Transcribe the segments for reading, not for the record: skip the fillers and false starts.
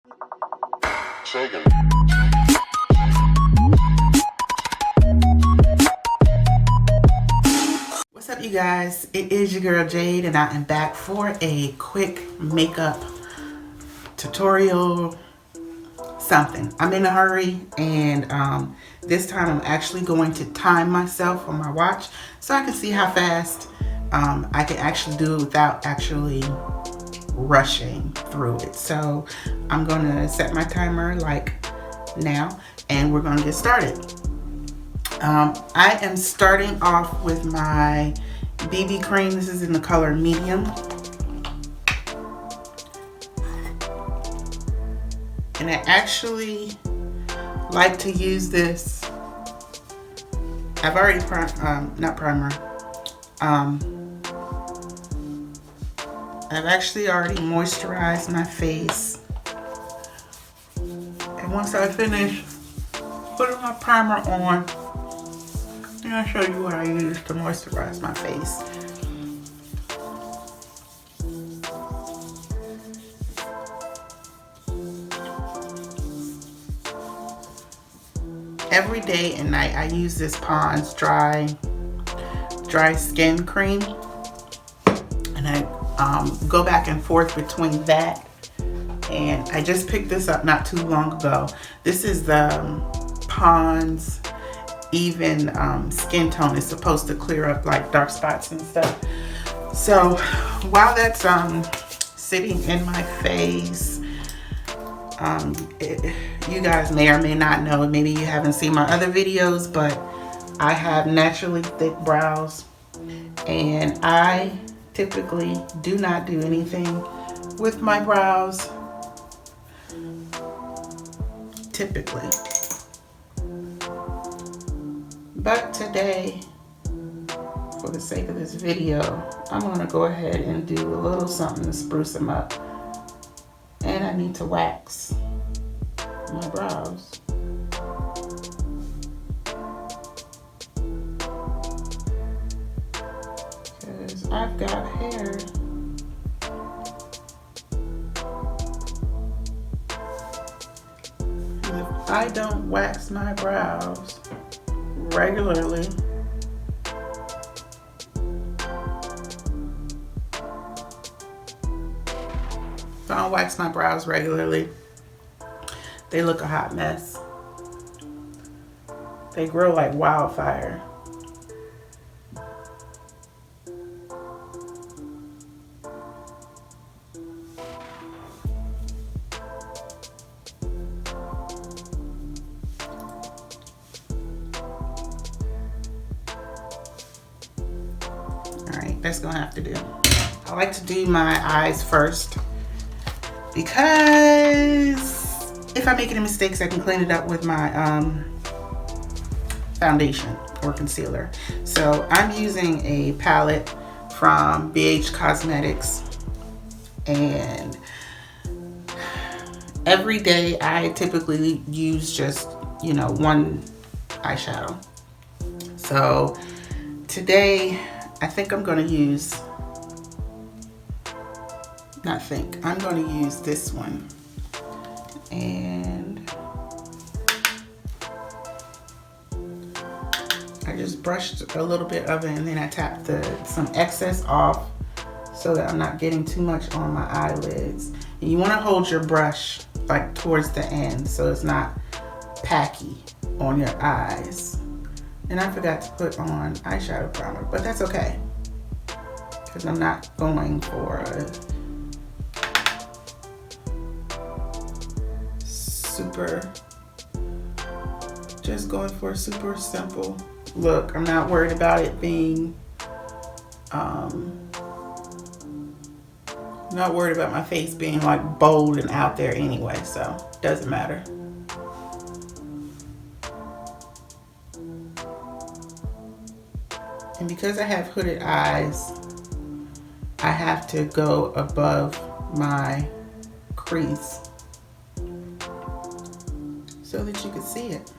What's up, you guys? It is your girl Jade, and I am back for a quick makeup tutorial. Something. I'm in a hurry, and this time I'm actually going to time myself on my watch so I can see how fast I can actually do it without actually rushing through it. So I'm going to set my timer like now, and we're going to get started. I am starting off with my BB cream. This is in the color medium. And I actually like to use this. I've already not primer. I've actually already moisturized my face. And once I finish putting my primer on, I'm gonna show you what I use to moisturize my face. Every day and night I use this Pond's dry skin cream, and I go back and forth between that, and I just picked this up not too long ago. This is the Pond's even skin tone. It's supposed to clear up like dark spots and stuff. So while that's sitting in my face, you guys may or may not know, maybe you haven't seen my other videos, but I have naturally thick brows, and I typically do not do anything with my brows, typically. But today, for the sake of this video, I'm going to go ahead and do a little something to spruce them up. And I need to wax my brows. Because I've got hair. And if I don't wax my brows regularly, if I don't wax my brows regularly, they look a hot mess. They grow like wildfire. Alright, that's gonna have to do. I like to do my eyes first, because if I make any mistakes, I can clean it up with my foundation or concealer. So I'm using a palette from BH Cosmetics, and every day I typically use just, you know, one eyeshadow. So today I think I'm going to use, I'm going to use this one. And I just brushed a little bit of it, and then I tapped some excess off so that I'm not getting too much on my eyelids. And you want to hold your brush like towards the end so it's not packy on your eyes. And I forgot to put on eyeshadow primer, but that's okay, because I'm not going for a just going for a super simple look. I'm not worried about it being not worried about my face being like bold and out there anyway, so doesn't matter. And because I have hooded eyes, I have to go above my crease so that you can see it.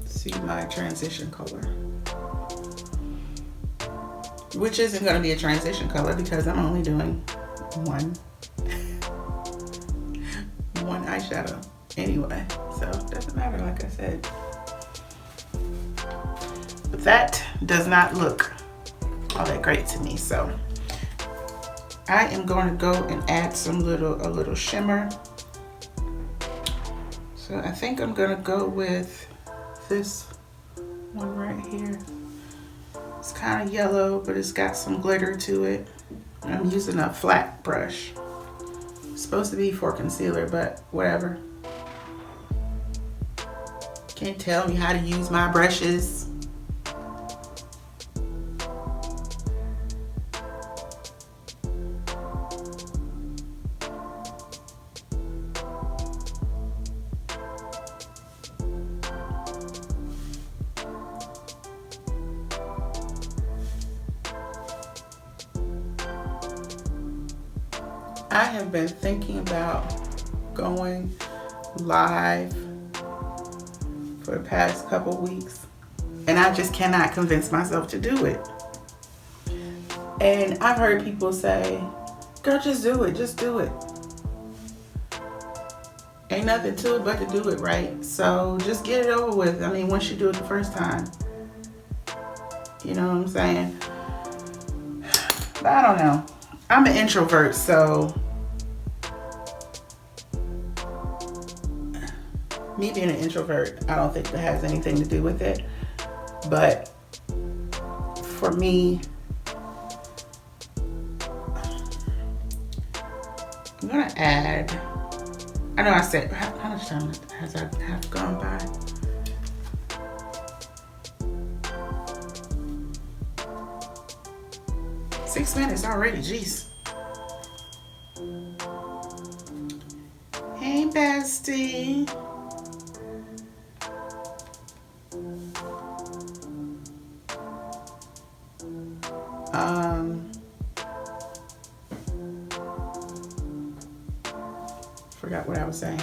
See my transition color, which isn't going to be a transition color because I'm only doing one. one eyeshadow anyway, so it doesn't matter, like I said. But that does not look all that great to me, so I am going to go and add a little shimmer. So I think I'm gonna go with this one right here. It's kind of yellow, but it's got some glitter to it. I'm using a flat brush. It's supposed to be for concealer, but whatever. Can't tell me how to use my brushes. I have been thinking about going live for the past couple weeks, and I just cannot convince myself to do it. And I've heard people say, girl, just do it, just do it. Ain't nothing to it but to do it, right? So just get it over with. I mean, once you do it the first time. You know what I'm saying? But I don't know. I'm an introvert, so me being an introvert, I don't think that has anything to do with it. But for me, I'm gonna add, I know I said, how much time has I have gone by? Six minutes already, jeez. Hey, bestie. Forgot what I was saying.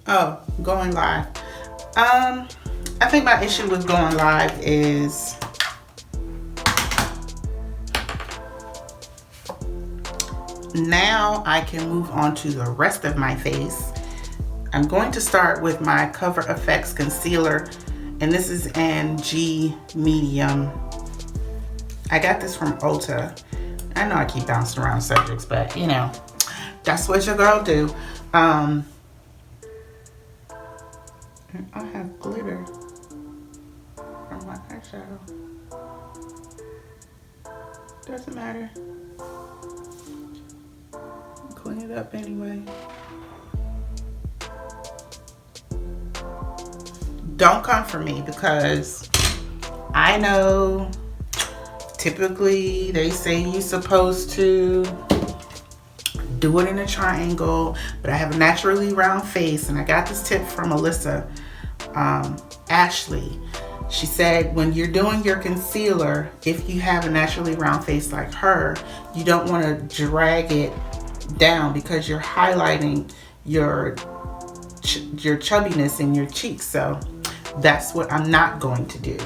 Oh, going live. I think my issue with going live is now I can move on to the rest of my face. I'm going to start with my Cover FX concealer, and this is in G Medium. I got this from Ulta. I know I keep bouncing around subjects, but you know, that's what your girl do. I have glitter on my eyeshadow. Doesn't matter. Clean it up anyway. Don't come for me, because I know typically they say you're supposed to do it in a triangle, but I have a naturally round face, and I got this tip from Alyssa Ashley. She said when you're doing your concealer, if you have a naturally round face like her, you don't want to drag it down because you're highlighting your chubbiness in your cheeks. So that's what I'm not going to do,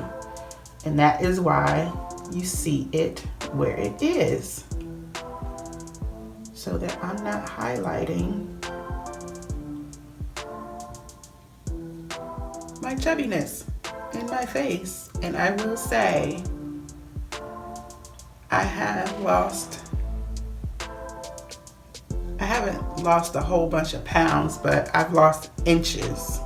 and that is why you see it where it is, so that I'm not highlighting my chubbiness in my face. And I will say I haven't lost a whole bunch of pounds, but I've lost inches.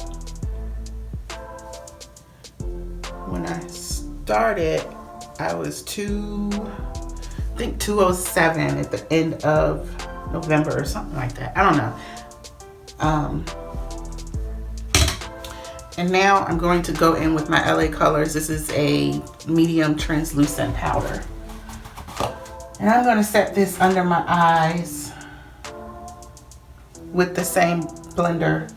When I started, I was 207 at the end of November or something like that. I don't know. And now I'm going to go in with my LA Colors. This is a medium translucent powder. And I'm going to set this under my eyes with the same blender.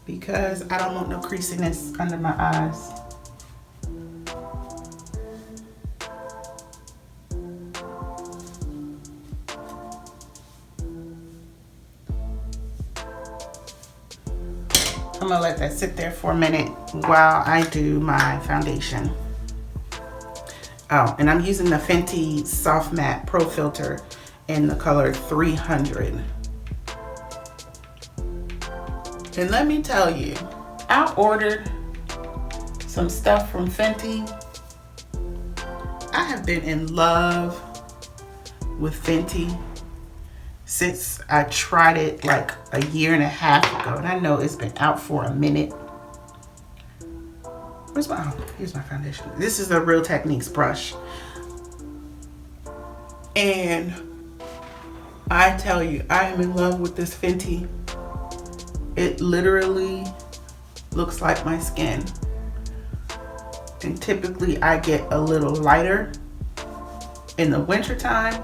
Because I don't want no creasiness under my eyes. I'm gonna let that sit there for a minute while I do my foundation. Oh, and I'm using the Fenty Soft Matte Pro Filter in the color 300. And let me tell you, I ordered some stuff from Fenty. I have been in love with Fenty since I tried it like a year and a half ago. And I know it's been out for a minute. Where's my, oh, here's my foundation. This is a Real Techniques brush. And I tell you, I am in love with this Fenty. It literally looks like my skin. And typically I get a little lighter in the winter time.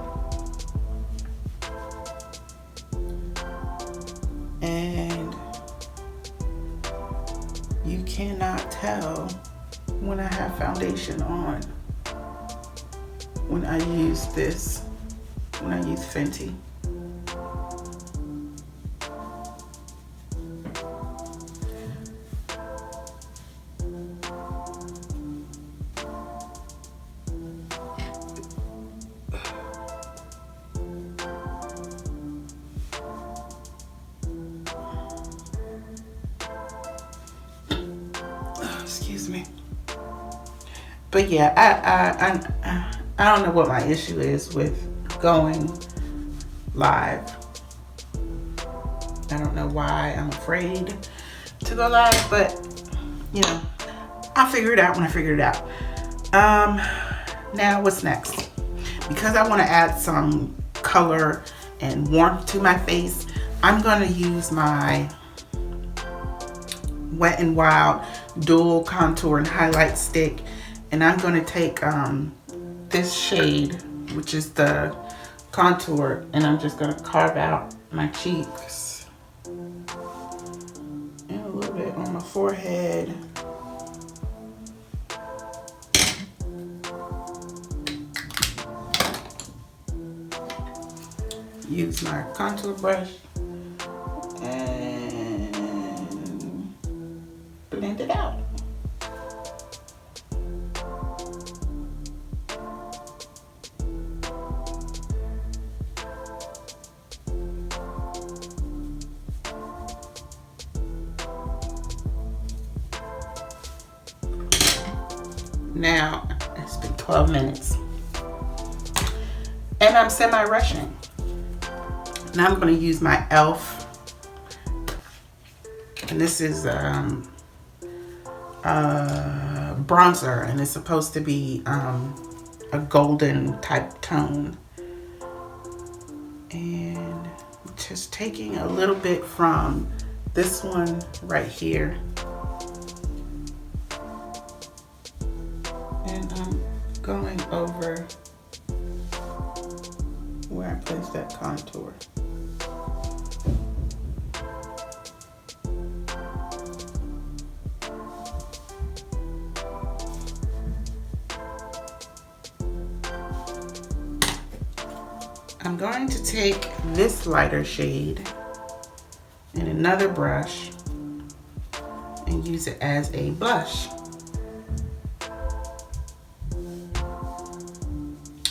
And you cannot tell when I have foundation on when I use this, when I use Fenty. Excuse me. But yeah, I don't know what my issue is with going live. I don't know why I'm afraid to go live, but you know, I'll figure it out when I figure it out. Now what's next? Because I want to add some color and warmth to my face, I'm going to use my Wet n Wild dual contour and highlight stick, and I'm going to take this shade, which is the contour, and I'm just going to carve out my cheeks and a little bit on my forehead. Use my contour brush and blend it out. Now, it's been 12 minutes. And I'm semi-rushing. Now I'm going to use my e.l.f. And this is bronzer, and it's supposed to be a golden type tone. And just taking a little bit from this one right here. And I'm going over where I placed that contour. I'm going to take this lighter shade in another brush and use it as a blush.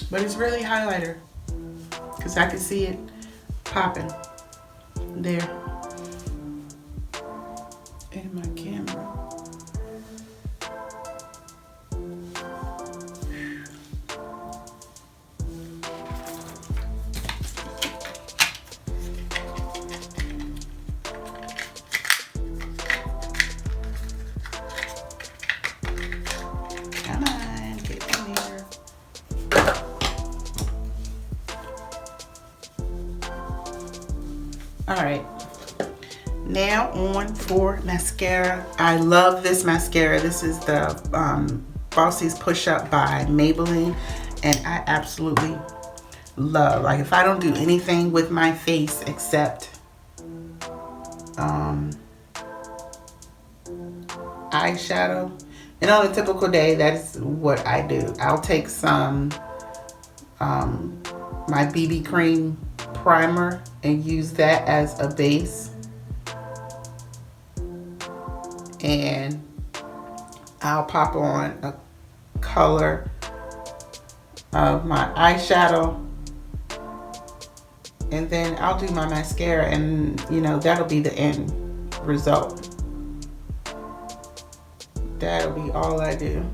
But it's really highlighter because I can see it popping there in my camera. Alright, now on for mascara. I love this mascara. This is the Falsies Push Up by Maybelline, and I absolutely love, like, if I don't do anything with my face except eyeshadow, and on a typical day, that's what I do. I'll take some my BB cream primer and use that as a base. and I'll pop on a color of my eyeshadow, and then I'll do my mascara, and you know, that'll be the end result. That'll be all I do.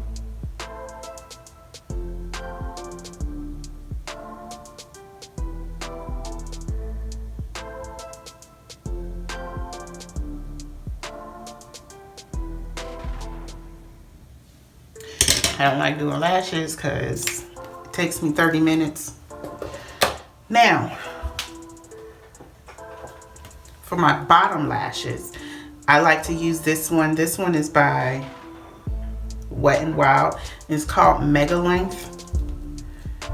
I don't like doing lashes because it takes me 30 minutes. Now, for my bottom lashes, I like to use this one. This one is by Wet n Wild. It's called Mega Length.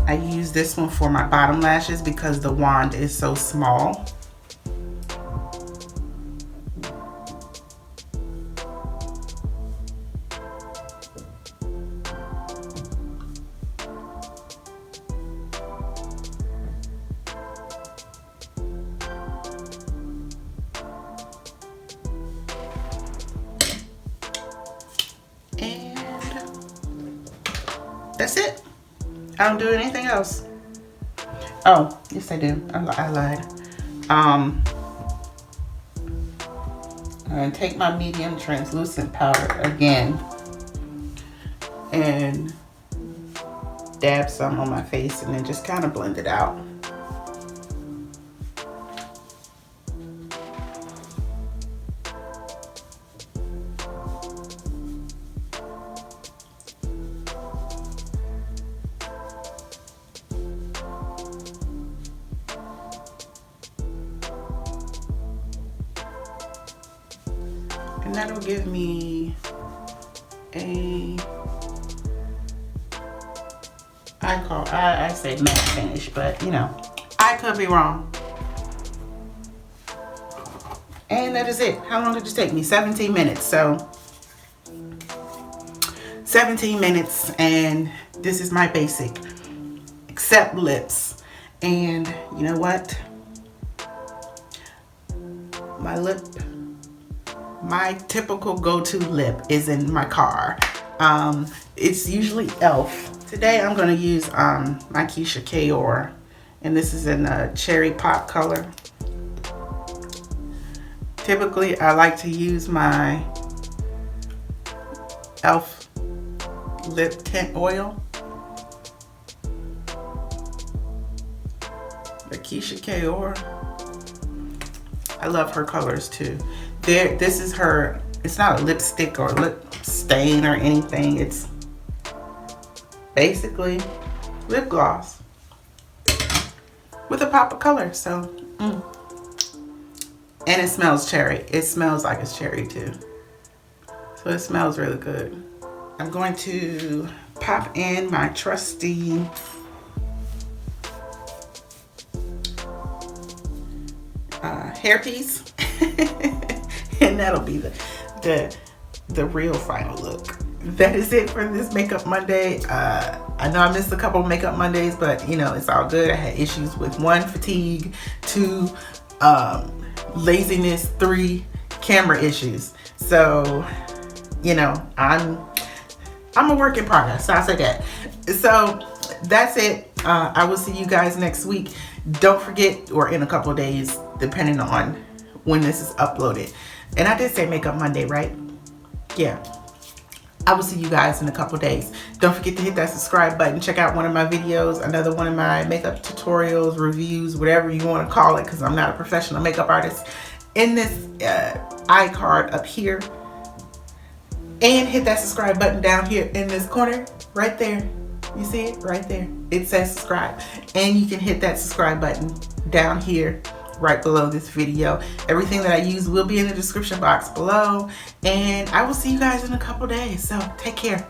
I use this one for my bottom lashes because the wand is so small. That's it. I don't do anything else. Oh, yes I do. I lied. I'm gonna take my medium translucent powder again and dab some on my face and then just kind of blend it out. And that'll give me a, I say matte finish, but you know, I could be wrong. And that is it. How long did this take me? 17 minutes. So 17 minutes, and this is my basic, except lips. And you know what? My typical go-to lip is in my car. It's usually e.l.f. Today I'm gonna use my Keisha Kaor, and this is in a cherry pop color. Typically I like to use my e.l.f. lip tint oil. The Keisha Kaor. I love her colors too. This is her, it's not a lipstick or lip stain or anything. It's basically lip gloss with a pop of color. So, and it smells cherry. It smells like it's cherry too. So it smells really good. I'm going to pop in my trusty hairpiece. And that'll be the real final look. That is it for this Makeup Monday. I know I missed a couple of Makeup Mondays, but you know, it's all good. I had issues with 1, fatigue, 2, laziness, 3, camera issues. So, you know, I'm a work in progress. So I'll say that. So that's it. I will see you guys next week. Don't forget, or in a couple of days, depending on when this is uploaded. And I did say Makeup Monday, right? Yeah. I will see you guys in a couple days. Don't forget to hit that subscribe button. Check out one of my videos, another one of my makeup tutorials, reviews, whatever you want to call it, because I'm not a professional makeup artist, in this iCard up here. And hit that subscribe button down here in this corner, right there. You see it? Right there. It says subscribe. And you can hit that subscribe button down here, right below this video. Everything that I use will be in the description box below, and I will see you guys in a couple days. So take care.